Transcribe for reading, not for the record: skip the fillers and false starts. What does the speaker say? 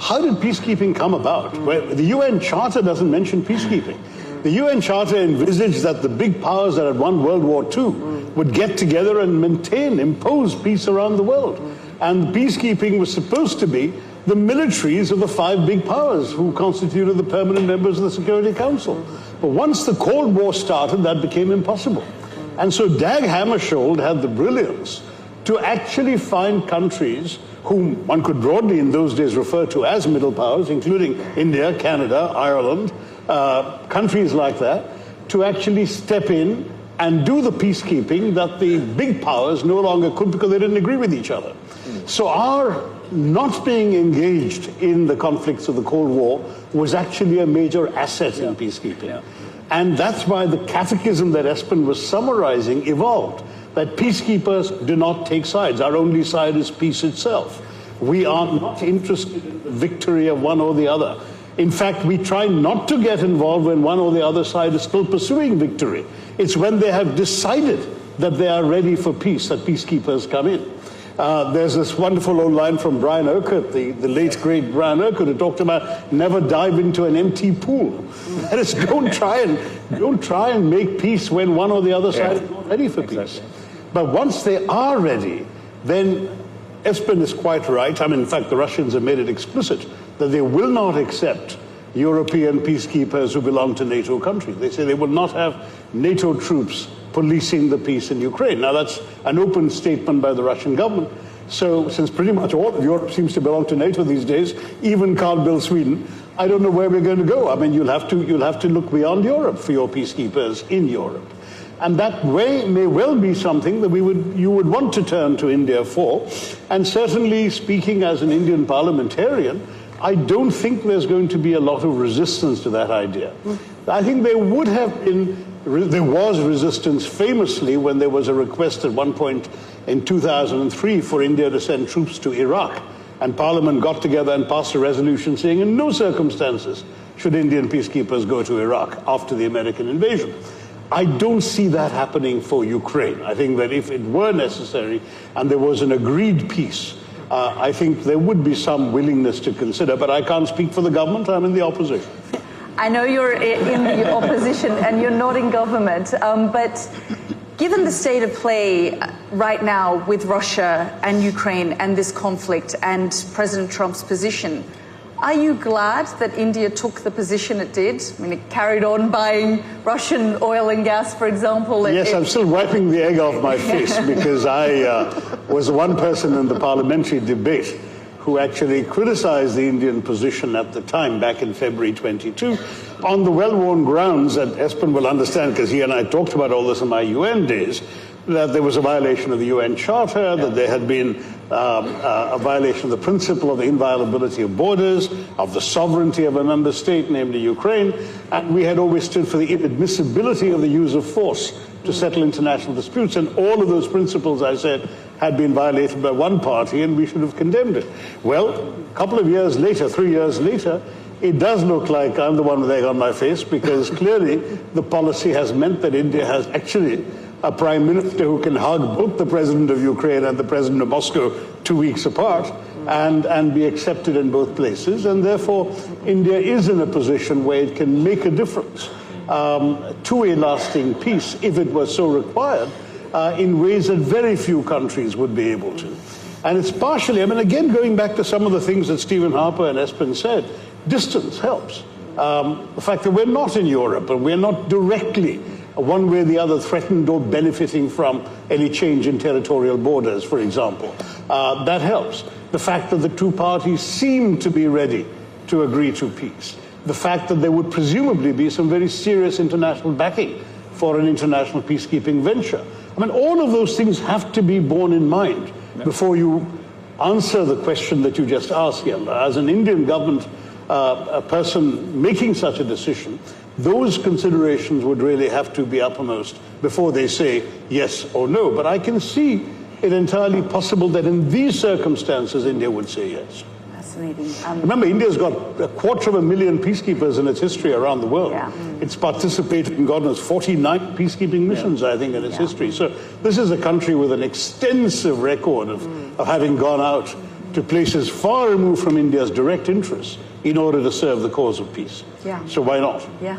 how did peacekeeping come about? Well, the UN Charter doesn't mention peacekeeping. The UN Charter envisaged that the big powers that had won World War II would get together and impose peace around the world. And peacekeeping was supposed to be the militaries of the 5 big powers who constituted the permanent members of the Security Council. But once the Cold War started, that became impossible. And so Dag Hammarskjöld had the brilliance to actually find countries whom one could broadly in those days refer to as middle powers, including India, Canada, Ireland, countries like that, to actually step in and do the peacekeeping that the big powers no longer could because they didn't agree with each other. So our not being engaged in the conflicts of the Cold War was actually a major asset in peacekeeping. And that's why the catechism that Espen was summarizing evolved, that peacekeepers do not take sides. Our only side is peace itself. We are not interested in the victory of one or the other. In fact, we try not to get involved when one or the other side is still pursuing victory. It's when they have decided that they are ready for peace that peacekeepers come in. There's this wonderful old line from Brian Urquhart, the late great Brian Urquhart, who talked about never dive into an empty pool. That is, don't try and make peace when one or the other side is not ready for peace. But once they are ready, then Espen is quite right. I mean, in fact, the Russians have made it explicit that they will not accept European peacekeepers who belong to NATO countries. They say they will not have NATO troops policing the peace in Ukraine. Now, that's an open statement by the Russian government. So, since pretty much all of Europe seems to belong to NATO these days, even can't build Sweden, I don't know where we're going to go. I mean, you'll have to look beyond Europe for your peacekeepers in Europe. And that way may well be something that you would want to turn to India for. And certainly, speaking as an Indian parliamentarian, I don't think there's going to be a lot of resistance to that idea. I think there was resistance famously when there was a request at one point in 2003 for India to send troops to Iraq. And Parliament got together and passed a resolution saying in no circumstances should Indian peacekeepers go to Iraq after the American invasion. I don't see that happening for Ukraine. I think that if it were necessary and there was an agreed peace, I think there would be some willingness to consider, but I can't speak for the government. I'm in the opposition. I know you're in the opposition and you're not in government, but given the state of play right now with Russia and Ukraine and this conflict and President Trump's position, are you glad that India took the position it did? I mean, it carried on buying Russian oil and gas, for example. Yes, I'm still wiping the egg off my face because I was one person in the parliamentary debate who actually criticized the Indian position at the time, back in February 22, on the well-worn grounds that Espen will understand, because he and I talked about all this in my UN days, that there was a violation of the UN Charter, that there had been a violation of the principle of the inviolability of borders, of the sovereignty of a member state, namely Ukraine, and we had always stood for the inadmissibility of the use of force to settle international disputes, and all of those principles, I said, had been violated by one party, and we should have condemned it. Well, a couple of years later, 3 years later, it does look like I'm the one with egg on my face, because clearly the policy has meant that India has actually a prime minister who can hug both the president of Ukraine and the president of Moscow 2 weeks apart and be accepted in both places. And therefore, India is in a position where it can make a difference to a lasting peace, if it was so required, in ways that very few countries would be able to. And it's partially, I mean, again, going back to some of the things that Stephen Harper and Espen said, distance helps. The fact that we're not in Europe and we're not directly one way or the other threatened or benefiting from any change in territorial borders, for example. That helps. The fact that the two parties seem to be ready to agree to peace. The fact that there would presumably be some very serious international backing for an international peacekeeping venture. I mean, all of those things have to be borne in mind before you answer the question that you just asked, Yella. As an Indian government a person making such a decision, those considerations would really have to be uppermost before they say yes or no. But I can see it entirely possible that in these circumstances, India would say yes. Fascinating. Remember, India's got 250,000 peacekeepers in its history around the world. It's participated in, God knows, 49 peacekeeping missions, I think, in its history. So this is a country with an extensive record of having gone out to places far removed from India's direct interests in order to serve the cause of peace. Yeah. So why not? Yeah.